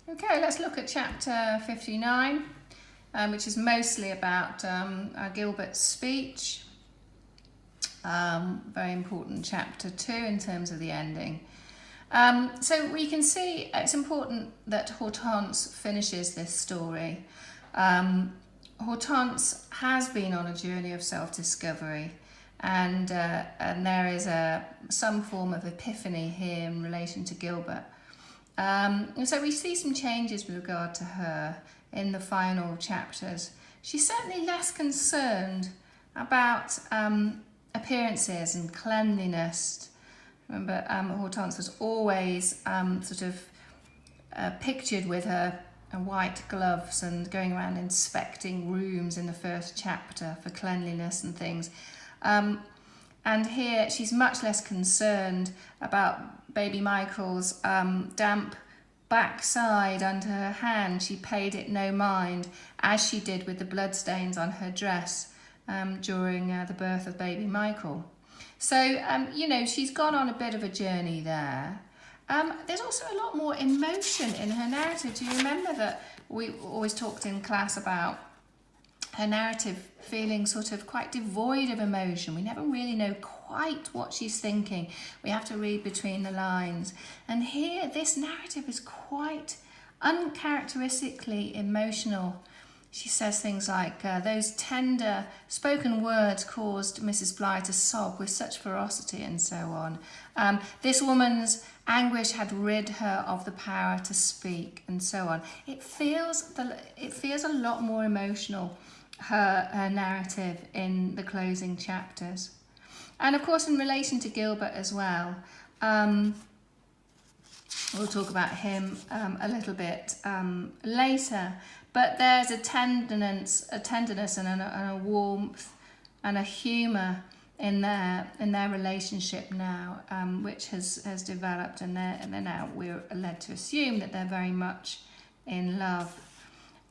Okay, let's look at chapter 59, which is mostly about Gilbert's speech. Very important chapter 2 in terms of the ending. So we can see it's important that Hortense finishes this story. Hortense has been on a journey of self-discovery, and there is some form of epiphany here in relation to Gilbert. So we see some changes with regard to her in the final chapters. She's certainly less concerned about appearances and cleanliness. Remember, Hortense was always pictured with her white gloves and going around inspecting rooms in the first chapter for cleanliness and things. And here she's much less concerned about baby Michael's damp backside under her hand. She paid it no mind, as she did with the bloodstains on her dress during the birth of baby Michael. So, she's gone on a bit of a journey there. There's also a lot more emotion in her narrative. Do you remember that we always talked in class about her narrative feeling sort of quite devoid of emotion? We never really know quite what she's thinking. We have to read between the lines. And here, this narrative is quite uncharacteristically emotional. She says things like, those tender spoken words caused Mrs. Bligh to sob with such ferocity, and so on. This woman's anguish had rid her of the power to speak, and so on. It feels a lot more emotional, her narrative in the closing chapters. And of course, in relation to Gilbert as well, we'll talk about him a little bit later. But there's a tenderness and a warmth and a humour in their relationship now, which has developed, and they're now, we're led to assume that they're very much in love.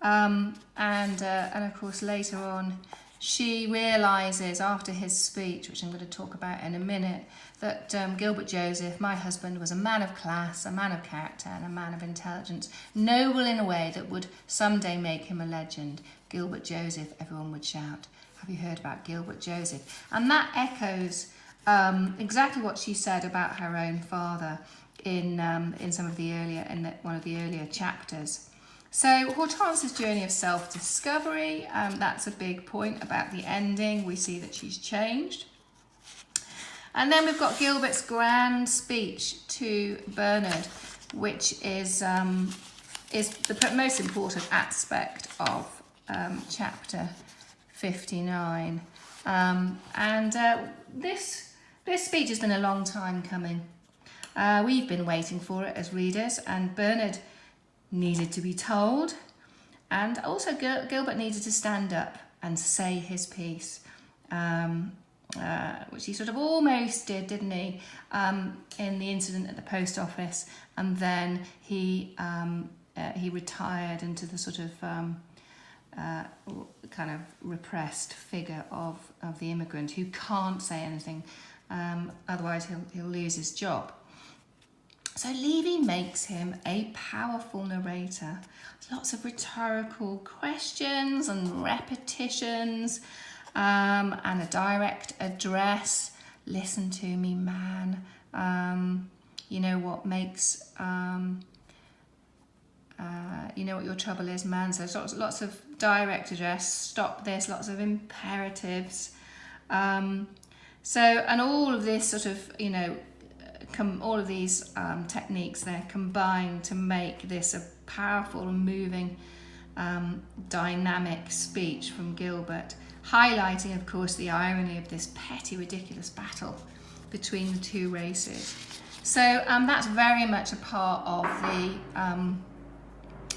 And of course later on, she realises after his speech, which I'm going to talk about in a minute, that Gilbert Joseph, my husband, was a man of class, a man of character, and a man of intelligence, noble in a way that would someday make him a legend. Gilbert Joseph, everyone would shout. Have you heard about Gilbert Joseph? And that echoes exactly what she said about her own father in some of the earlier, one of the earlier chapters. So Hortense's journey of self-discovery, that's a big point about the ending. We see that she's changed. And then we've got Gilbert's grand speech to Bernard, which is the most important aspect of chapter 59. This speech has been a long time coming. We've been waiting for it as readers, and Bernard needed to be told, and also Gilbert needed to stand up and say his piece, which he sort of almost did, didn't he, in the incident at the post office, and then he retired into the sort of kind of repressed figure of the immigrant who can't say anything, otherwise he'll lose his job. So Levy makes him a powerful narrator. Lots of rhetorical questions and repetitions, and a direct address. Listen to me, man. You know what makes, you know what your trouble is, man. So lots of direct address, stop this, lots of imperatives. And all of this sort of, all of these techniques, they're combined to make this a powerful and moving dynamic speech from Gilbert, highlighting, of course, the irony of this petty, ridiculous battle between the two races. So that's very much a part of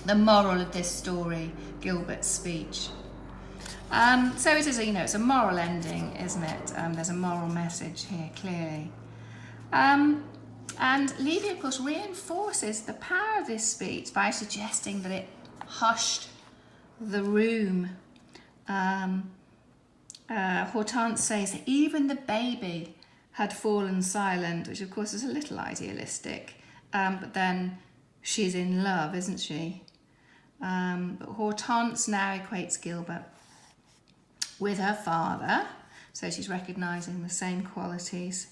the moral of this story, Gilbert's speech. So it is, it's a moral ending, isn't it? There's a moral message here, clearly. And Levy, of course, reinforces the power of this speech by suggesting that it hushed the room. Hortense says that even the baby had fallen silent, which of course is a little idealistic, but then she's in love, isn't she? But Hortense now equates Gilbert with her father, so she's recognising the same qualities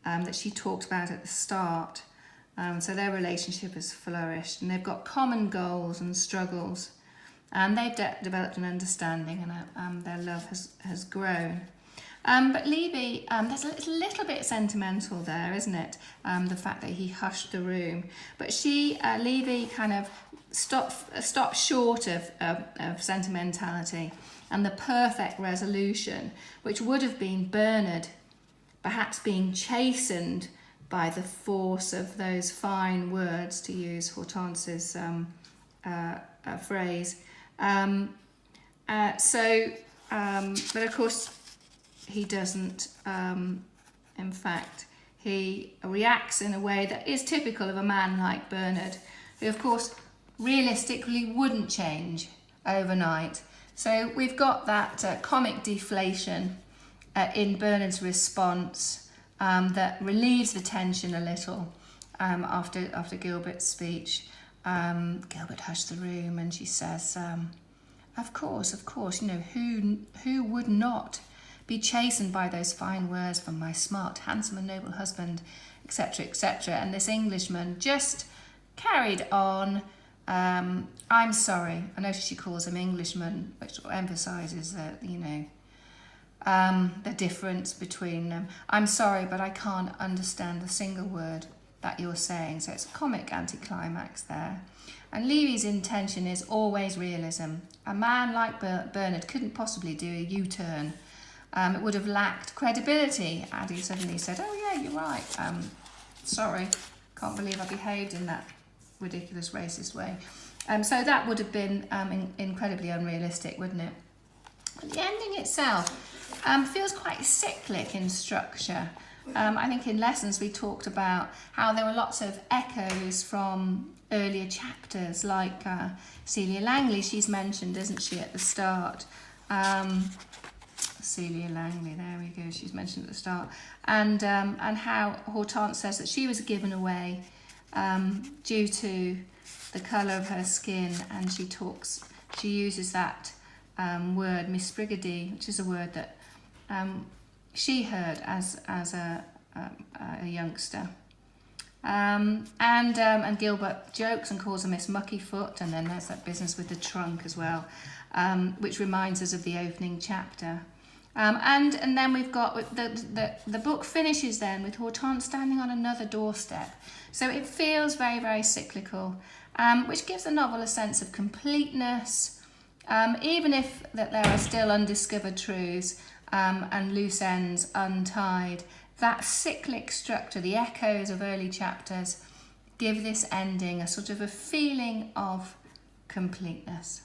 that she talked about at the start. So their relationship has flourished, and they've got common goals and struggles, and they've developed an understanding, and their love has grown. But Levy, there's a little bit sentimental there, isn't it? The fact that he hushed the room. But Levy kind of stopped short of sentimentality and the perfect resolution, which would have been Bernard perhaps being chastened by the force of those fine words, to use Hortense's phrase. But of course, he doesn't. In fact, he reacts in a way that is typical of a man like Bernard, who, of course, realistically wouldn't change overnight. So we've got that comic deflation in Bernard's response that relieves the tension a little after Gilbert's speech. Gilbert hushed the room, and she says, of course, who would not be chastened by those fine words from my smart, handsome and noble husband, etc., etc. And this Englishman just carried on. I'm sorry. I notice she calls him Englishman, which emphasises the difference between them. I'm sorry, but I can't understand a single word that you're saying. So it's a comic anticlimax there. And Levy's intention is always realism. A man like Bernard couldn't possibly do a U-turn. It would have lacked credibility had he suddenly said, oh yeah, you're right. Sorry, can't believe I behaved in that ridiculous racist way. So that would have been incredibly unrealistic, wouldn't it? But the ending itself feels quite cyclic in structure. I think in lessons we talked about how there were lots of echoes from earlier chapters, like Celia Langley, she's mentioned, isn't she, at the start? Celia Langley, there we go, she's mentioned at the start. And how Hortense says that she was given away due to the colour of her skin, and she uses that word, misbrigady, which is a word that she heard as a youngster. And Gilbert jokes and calls her Miss Muckyfoot, and then there's that business with the trunk as well, which reminds us of the opening chapter. And then we've got the book finishes then with Hortense standing on another doorstep. So it feels very, very cyclical, which gives the novel a sense of completeness, even if that there are still undiscovered truths and loose ends untied. That cyclic structure, the echoes of early chapters, give this ending a sort of a feeling of completeness.